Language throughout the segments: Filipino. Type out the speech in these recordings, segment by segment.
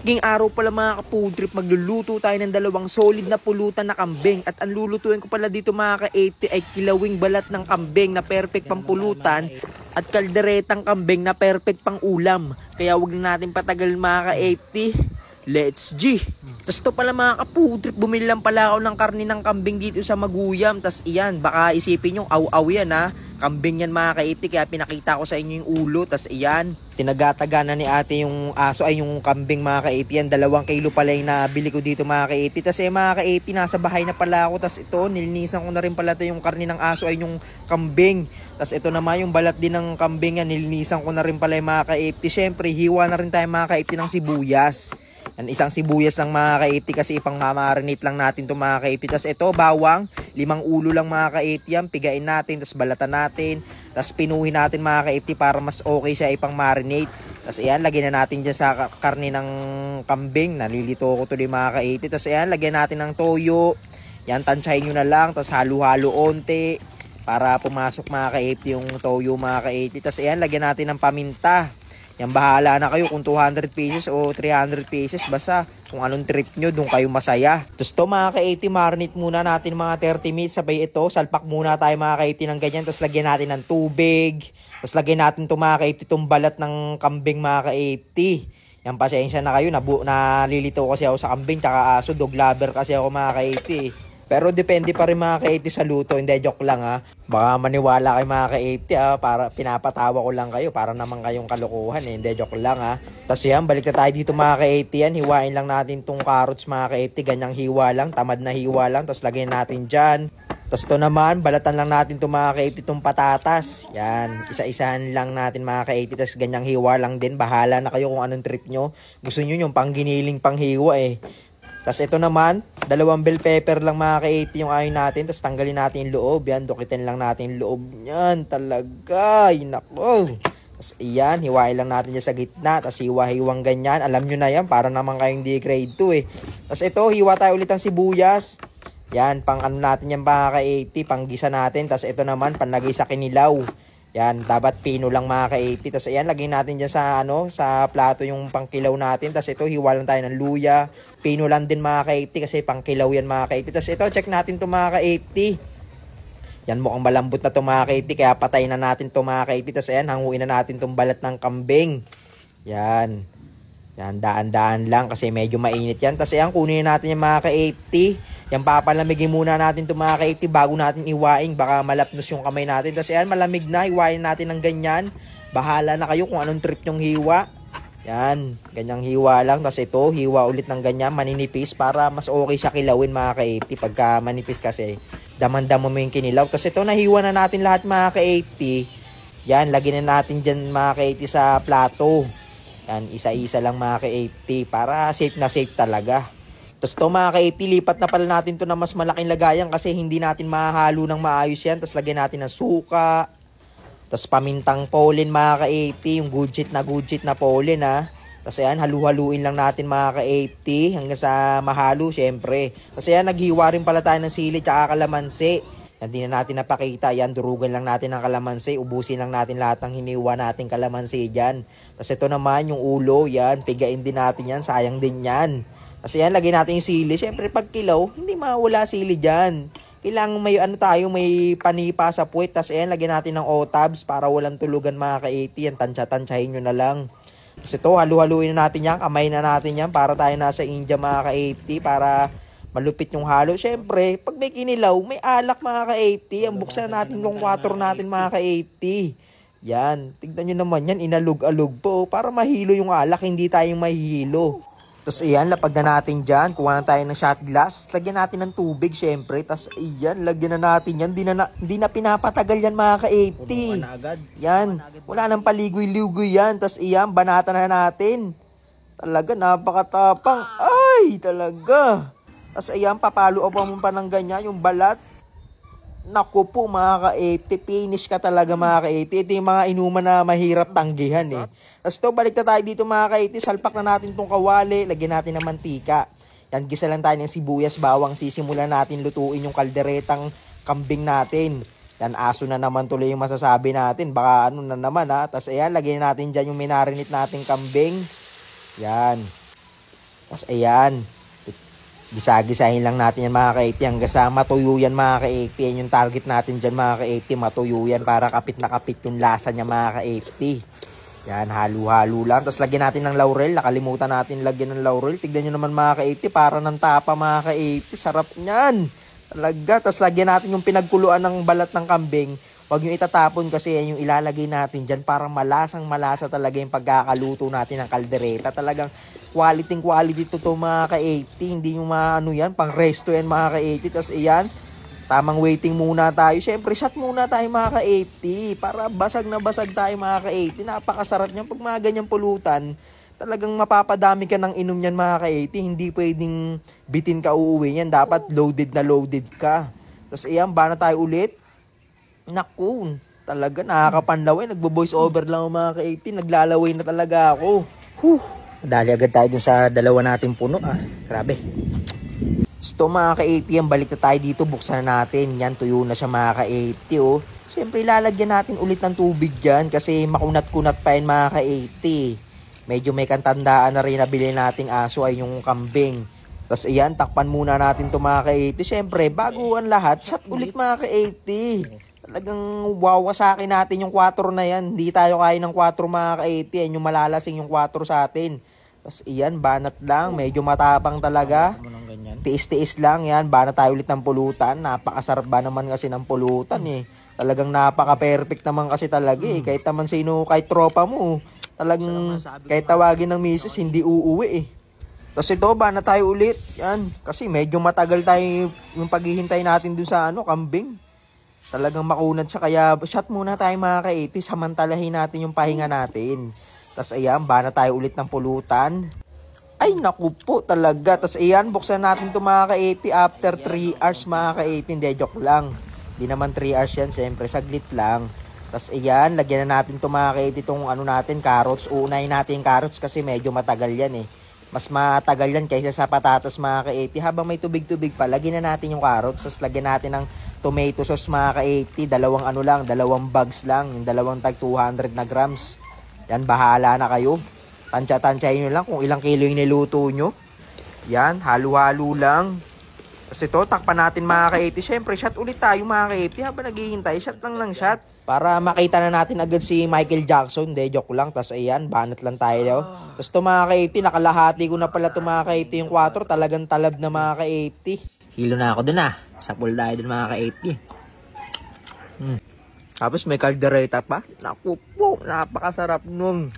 Ngayong araw pala mga ka-food trip, magluluto tayo ng dalawang solid na pulutan na kambing. At ang lulutuin ko pala dito mga ka-80 ay kilawing balat ng kambing na perfect pang pulutan at kalderetang kambing na perfect pang ulam. Kaya wag na natin patagal mga ka-80. Let's G! Tapos ito pala mga ka-food trip, bumili lang pala ako ng karne ng kambing dito sa Maguyam. Tapos iyan, baka isipin nyo, aw-aw yan ha. Kambing yan mga ka-80, kaya pinakita ko sa inyo yung ulo. Tapos iyan, tinagataga na ni ate yung aso, ay yung kambing mga ka-80 yan. 2 kilo pala yung nabili ko dito mga ka-80. Tapos mga ka-80, nasa bahay na pala ako. Tapos ito, nilinisan ko na rin pala ito yung karne ng aso ay yung kambing. Tapos ito naman yung balat din ng kambing yan, nilinisan ko na rin pala yung mga ka-80. Siyempre, hiwa na rin tayo mga ka-80 ng sibuyas. Yan, isang sibuyas lang mga ka-80 kasi ipang mamarinate lang natin to mga ka-80. Tapos ito, bawang, 5 ulo lang mga ka-80 yan. Pigain natin, tapos balatan natin. Tapos pinuhin natin mga ka-80 para mas okay siya ipang marinate. Tapos ayan, lagyan na natin dyan sa karne ng kambing. Nalilito ko tuloy mga ka-80. Tapos ayan, lagyan natin ng toyo. Yan, tansyahin nyo na lang. Tapos halo-halo onte para pumasok mga ka-80 yung toyo mga ka-80. Tapos ayan, lagyan natin ng paminta. Yan, bahala na kayo kung 200 pesos o 300 pesos. Basta kung anong trip nyo, doon kayo masaya. Tapos to mga ka-80, marinate muna natin mga 30 minutes. Sabay ito, salpak muna tayo mga ka-80 ng ganyan. Tapos lagyan natin ng tubig. Tapos lagyan natin to mga ka-80, itong balat ng kambing mga ka-80. Yan, pasensya na kayo. Nalilito kasi ako sa kambing, tsaka aso. Dog lover kasi ako mga ka-80. Pero depende pa rin mga ka-80 sa luto. Hindi, joke lang ha. Baka maniwala kayo mga ka-80 ha. Para pinapatawa ko lang kayo. Para naman kayong kalokohan eh. Hindi, joke lang ha. Tapos yan, balik na tayo dito mga ka-80 yan. Hiwain lang natin tong carrots mga ka-80. Ganyang hiwa lang. Tamad na hiwa lang. Tapos lagyan natin dyan. Tapos ito naman, balatan lang natin itong mga ka-80 itong patatas. Yan, isa-isahan lang natin mga ka-80. Tapos ganyang hiwa lang din. Bahala na kayo kung anong trip nyo. Gusto nyo yung pangginiling panghiwa eh. Tapos ito naman, 2 bell pepper lang mga ka-80 yung ayon natin. Tapos tanggalin natin yung loob. Yan, dukitin lang natin yung loob. Yan, talaga. Ay, nako. Tapos iyan, hiwain lang natin dyan sa gitna. Tapos hiwa-hiwang ganyan. Alam nyo na yan, para naman kayong di grade 2 eh. Tapos ito, hiwa tayo ulit ng sibuyas. Yan, pang ano natin yan mga ka-80, pang gisa natin. Tapos ito naman, panlagay sa kinilaw. Yan, dapat pino lang mga ka-80. Tapos ayan, lagyan natin dyan sa, sa plato yung pangkilaw natin. Tapos ito, hiwa lang tayo ng luya. Pino lang din mga ka-80 kasi pangkilaw yan mga ka-80. Tapos ito, check natin to mga ka-80. Yan, mukhang malambot na to mga ka-80. Kaya patay na natin to mga ka-80. Tapos ayan, hanguin na natin tong balat ng kambing. Yan. Yan, daan-daan lang kasi medyo mainit yan. Tapos ayan, kunin natin yung mga ka-80. Yan, papalamigin muna natin itong mga ka-80 bago natin iwain. Baka malapnos yung kamay natin. Tapos ayan, malamig na. Iwain natin ng ganyan. Bahala na kayo kung anong trip nyong hiwa. Yan, ganyang hiwa lang. Tapos ito, hiwa ulit ng ganyan. Maninipis para mas okay siya kilawin mga ka-80. Pagka manipis kasi, daman-dama mo yung kinilaw. Tapos ito, nahiwa na natin lahat mga ka-80. Yan, lagyan na natin dyan mga ka-80 sa plato. Yan, isa-isa lang mga ka-80 para safe na safe talaga. Tapos to mga ka-80, lipat na pala natin to na mas malaking lagayan kasi hindi natin mahalo ng maayos yan. Tapos lagyan natin ng suka. Tapos pamintang pollen mga ka-80, yung good shit na pollen ha. Tapos ayan, halu-haluin lang natin mga ka-80 hanggang sa mahalo syempre. Tapos ayan, naghiwa rin pala tayo ng sili tsaka kalamansi. Hindi na natin napakita. Yan, durugan lang natin ng kalamansi. Ubusin lang natin lahat ng hiniwa natin kalamansi dyan. Tapos ito naman, yung ulo. Yan, pigain din natin yan. Sayang din yan. Tapos yan, lagyan natin yung sili. Siyempre, pag kilaw, hindi mawala sili dyan. Kailangan may, may panipa sa puwet. Tapos yan, lagyan natin ng otabs para walang tulugan mga ka-80. Yan, tansya-tansyahin nyo na lang. Tapos ito, halu-haluin na natin yan. Kamay na natin yan para tayo nasa India mga ka-80. Para malupit yung halo. Siyempre, pag may kinilaw, may alak mga ka-80. Ang buksan natin yung water natin mga ka-80. Yan. Tignan nyo naman yan. Inalug-alug po. Para mahilo yung alak, hindi tayong mahihilo. Tapos ayan, lapag na natin dyan. Kuha na tayo ng shot glass. Lagyan natin ng tubig syempre. Tapos ayan, lagyan na natin yan. Hindi na pinapatagal yan mga ka-80. Yan. Wala nang paligoy-ligoy yan. Tapos ayan, banata na natin. Talaga, napakatapang. Ay, talaga. Tapos ayan, papalo mo pa ng ganyan, yung balat. Naku po mga ka-80, finish ka talaga mga ka-80. Ito yung mga inuman na mahirap tanggihan eh. Tapos ito, balik na tayo dito mga ka-80. Salpak na natin itong kawali, lagyan natin ng mantika. Yan, gisa lang tayo ng sibuyas, bawang. Sisimulan natin lutuin yung kalderetang kambing natin. Yan, aso na naman tuloy yung masasabi natin. Baka ano na naman ha. Tapos ayan, lagyan natin dyan yung minarinate natin kambing. Yan. Tapos ayan, gisa-gisahin lang natin yan mga ka-80 hanggang sa matuyo yan mga ka-80. Yan yung target natin dyan mga ka-80, matuyo yan para kapit na kapit yung lasa niya mga ka-80. Yan, halo-halo lang. Tapos lagyan natin ng laurel. Nakalimutan natin lagyan ng laurel. Tignan nyo naman mga ka-80, para ng tapa mga ka-80. Sarap nyan. Talaga. Tapos lagyan natin yung pinagkuluan ng balat ng kambing. Huwag nyo itatapon kasi yan yung ilalagay natin dyan para malasang-malasa talaga yung pagkakaluto natin ng kaldereta. Talagang quality to mga ka-80. Hindi yung mga ano yan, pang resto yan mga ka-80. Tapos iyan, tamang waiting muna tayo. Siyempre, shot muna tayo mga ka-80. Para basag na basag tayo mga ka-80. Napakasarap niyan. Pag mga ganyang pulutan, talagang mapapadami ka ng inom niyan mga ka-80. Hindi pwedeng bitin ka uuwi yan. Dapat loaded na loaded ka. Tapos iyan, bana tayo ulit. Naku, talaga nakakapanlaway. Nagbo-voice over lang mga ka-80. Naglalaway na talaga ako. Dali agad tayo dun sa dalawa nating puno. Grabe. So mga ka-80, yan, balik na tayo dito. Buksan na natin. Yan, tuyo na siya mga ka-80. Oh. Siyempre, ilalagyan natin ulit ng tubig yan. Kasi makunat-kunat pa yan mga ka-80. Medyo may kantandaan na rin na bilhin nating aso ay yung kambing. Tapos ayan, takpan muna natin ito mga ka-80. Siyempre, bago ang lahat, shot ulit mga ka-80. Talagang wawasakin natin yung 4 na yan. Hindi tayo kaya ng 4 mga ka-80. Yan yung malalasing yung 4 sa atin. Tapos iyan, banat lang. Medyo matapang talaga. Tiis-tiis lang yan. Banat tayo ulit ng pulutan. Napakasarap ba naman kasi ng pulutan eh. Talagang napaka-perfect naman kasi talaga eh. Kahit naman sino, kahit tropa mo. Talagang kahit tawagin ng misis, hindi uuwi eh. Tapos ito, banat tayo ulit. Yan. Kasi medyo matagal tayo yung paghihintay natin dun sa kambing. Talagang makunat siya. Kaya shot muna tayo mga ka-80. Samantalahin natin yung pahinga natin. Tapos ayan, bana tayo ulit ng pulutan. Ay naku po talaga. Tapos ayan, buksan natin ito mga ka-80 after 3 hours mga ka-80. Hindi, joke lang. Hindi naman 3 hours yan. Siyempre, saglit lang. Tapos ayan, lagyan na natin ito mga ka-80 itong natin, carrots. Uunahin natin yung carrots kasi medyo matagal yan eh. Mas matagal yan kaysa sa patatas mga ka-80. Habang may tubig-tubig pa, lagyan na natin yung carrots. Tapos lagyan natin ng tomato sauce mga ka-80. Dalawang bags lang. Yung dalawang tag 200 na grams. Yan, bahala na kayo. Tansya-tansyahin nyo lang kung ilang kilo yung niluto nyo. Yan, halo-halo lang. Tapos ito, takpan natin mga ka-80. Siyempre, shot ulit tayo mga ka-80. Habang naghihintay, shot lang ng shot. Para makita na natin agad si Michael Jackson. De, joke lang. Tapos ayan, banat lang tayo. Tapos ito mga ka-80, nakalahati ko na pala ito mga ka-80 yung 4. Talagang talab na mga ka-80. Hilo na ako dun Sapul tayo dun mga ka-80. Tapos may kaldereta pa. Naku po, napakasarap nun.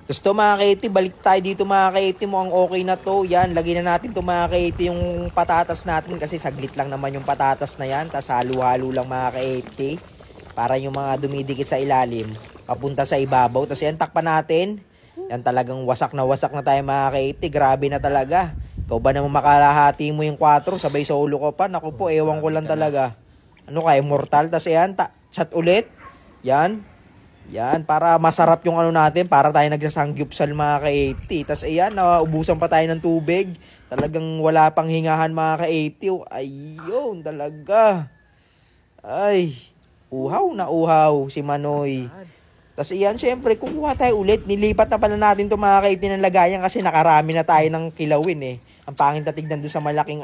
Tapos ito mga ka-80, balik tayo dito mga ka-80. Mukhang okay na to. Yan, lagyan na natin ito mga ka-80 yung patatas natin. Kasi saglit lang naman yung patatas na yan. Tapos halo-halo lang mga ka-80. Para yung mga dumidikit sa ilalim, papunta sa ibabaw. Tapos yan, takpan natin. Yan, talagang wasak na tayo mga ka-80. Grabe na talaga. Ikaw ba naman makalahati mo yung 4, sabay solo ko pa? Naku po, ewan ko lang talaga. Ano kaya, mortal? Tapos yan, shot ulit. Yan. Yan, para masarap yung natin, para tayo nagsasangyupsal mga ka-80. Tapos ayan, ubusan pa tayo ng tubig. Talagang wala pang hingahan mga ka-80. Ayun, talaga. Ay, uhaw na uhaw si Manoy. Tapos iyan, syempre, kukuha tayo ulit. Nilipat na pala natin ito mga ka-80 ng lagayan kasi nakarami na tayo ng kilawin eh. Ang pangit na tignan doon sa malaking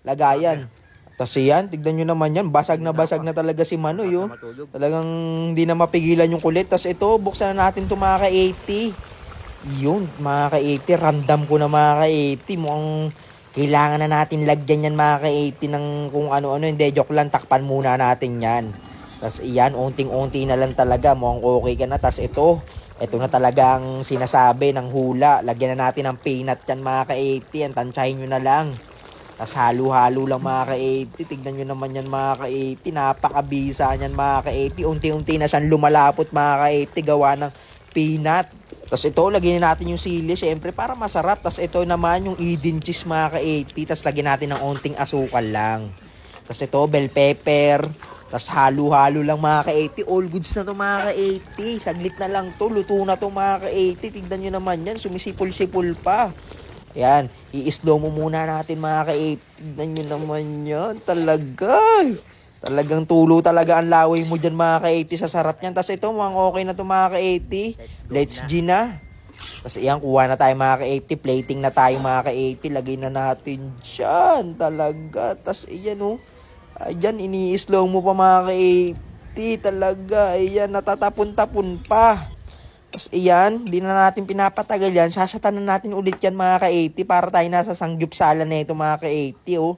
lagayan. Tapos iyan, tignan nyo naman yan. Basag na talaga si Manoy. Oh. Talagang hindi na mapigilan yung kulit. Tapos ito, buksan na natin ito mga ka-80. Yun, mga ka-80. Random ko na mga ka-80. Mukhang kailangan na natin lagyan yan mga ka-80 ng kung ano-ano. Hindi, joke lang. Takpan muna natin yan. Tapos iyan, unting-unti na lang talaga. Mukhang okay ka na. Tapos ito na talaga ang sinasabi ng hula. Lagyan na natin ng peanut yan mga ka-80. Yan, tansyahin nyo na lang. Tapos halo-halo lang mga ka-80. Tignan nyo naman yan mga ka-80. Napakabisa yan mga ka-80. Unti-unti na siyang lumalapot mga ka-80. Gawa ng peanut. Tapos ito, lagyan natin yung sili. Siyempre para masarap. Tapos ito naman yung Eden cheese mga ka-80. Tapos lagyan natin ng unting asukal lang. Tapos ito, bell pepper. Tapos halo-halo lang mga ka-80. All goods na to mga ka-80. Saglit na lang to. Luto na to mga ka-80. Tignan nyo naman yan. Sumisipol-sipol pa. Yan. I-slow mo muna natin mga ka-80. Tignan nyo naman yan. Talaga. Talagang tulo talaga ang laway mo dyan mga ka-80 sa sarap niyan. Tapos ito mukhang okay na to mga ka-80. Let's G na. Tapos ayan, kuha na tayo mga ka-80. Plating na tayo mga ka-80. Lagay na natin dyan. Talaga. Tapos ayan oh. Ayan, ini-slow mo pa mga ka-80. Talaga. Ayan, natatapon-tapon pa. Tapos ayan, di na natin pinapatagal yan. Sasatan na natin ulit yan mga ka-80 para tayo nasa sanggupsala na ito mga ka-80 oh.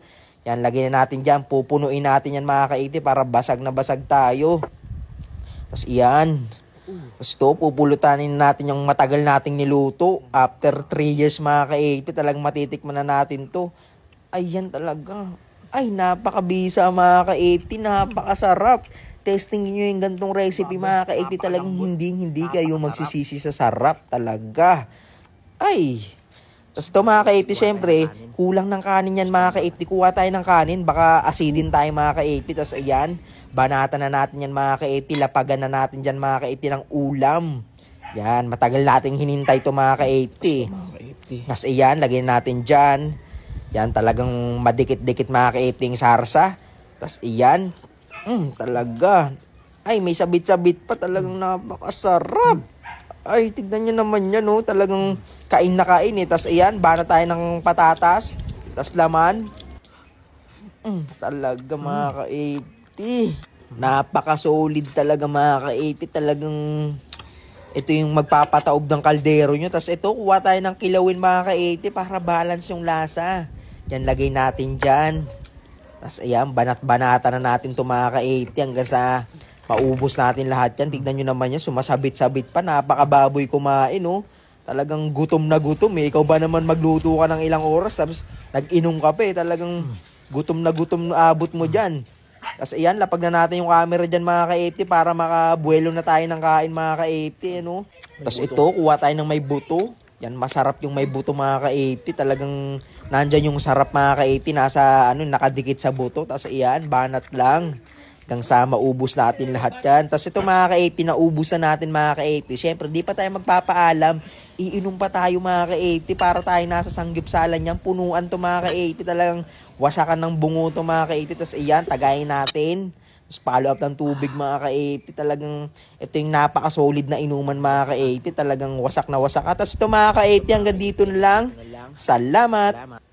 Yan, lagay na natin dyan. Pupunuin natin yan mga ka-80 para basag na basag tayo. Tapos iyan. Tapos ito, pupulutanin natin yung matagal nating niluto. After 3 years mga ka-80, talagang matitikman na natin to. Ayan talaga. Ay, napakabisa mga ka-80. Napakasarap. Testing niyo yung gantong recipe mga ka-80. Talagang hindi kayo magsisisi sa sarap talaga. Ay. Tapos ito mga ka-80, syempre, kulang ng kanin yan mga ka-80. Kuha tayo ng kanin. Baka asidin tayo mga ka-80. Tapos ayan. Banatan na natin yan mga ka-80. Lapagan na natin dyan mga ka-80 ng ulam. Yan, matagal nating hinintay to mga ka-80. Mas ayan, lagyan natin dyan. Yan, talagang madikit-dikit mga ka-80 yung sarsa. Tapos ayan, talaga. Ay, may sabit-sabit pa. Talagang napakasarap. Ay, tignan nyo naman yan, oh. Talagang kain na kain eh. Tapos ayan, bana tayo ng patatas. Tapos laman. Talaga mga ka-80. Napaka-solid talaga mga ka-80. Talagang ito yung magpapataob ng kaldero nyo. Tapos ito, kuha tayo ng kilawin mga ka-80 para balance yung lasa. Yan, lagay natin dyan. Tapos ayan, banat-banata na natin ito mga ka-80 hanggang sa maubos natin lahat yan. Tignan nyo naman yan, sumasabit-sabit pa. Napakababoy kumain, oh. Talagang gutom na gutom eh. Ikaw ba naman magluto ka ng ilang oras tapos nag-inom ka pa eh. Talagang gutom na gutom abot mo dyan. Tapos ayan, lapag na natin yung camera dyan mga ka-80 para makabuelo na tayo ng kain mga ka-80. Ano? Tapos ito, kuha tayo ng may buto. Yan, masarap yung may buto mga ka-80. Talagang nandyan yung sarap mga ka-80. Nasa, nakadikit sa buto. Tapos ayan, banat lang. Hanggang sa maubos natin lahat yan. Tapos ito mga ka-80, naubos na natin mga ka-80. Siyempre, di pa tayo magpapaalam. Iinom pa tayo mga ka-80 para tayo nasa sanggupsalan yan. Punuan to mga ka-80. Talagang wasakan ng bungo to mga ka-80. Tapos ayan, tagayin natin. Tapos follow up ng tubig mga ka-80. Talagang ito yung napaka-solid na inuman mga ka-80. Talagang wasak na wasak. Tapos ito mga ka-80, hanggang dito na lang. Salamat!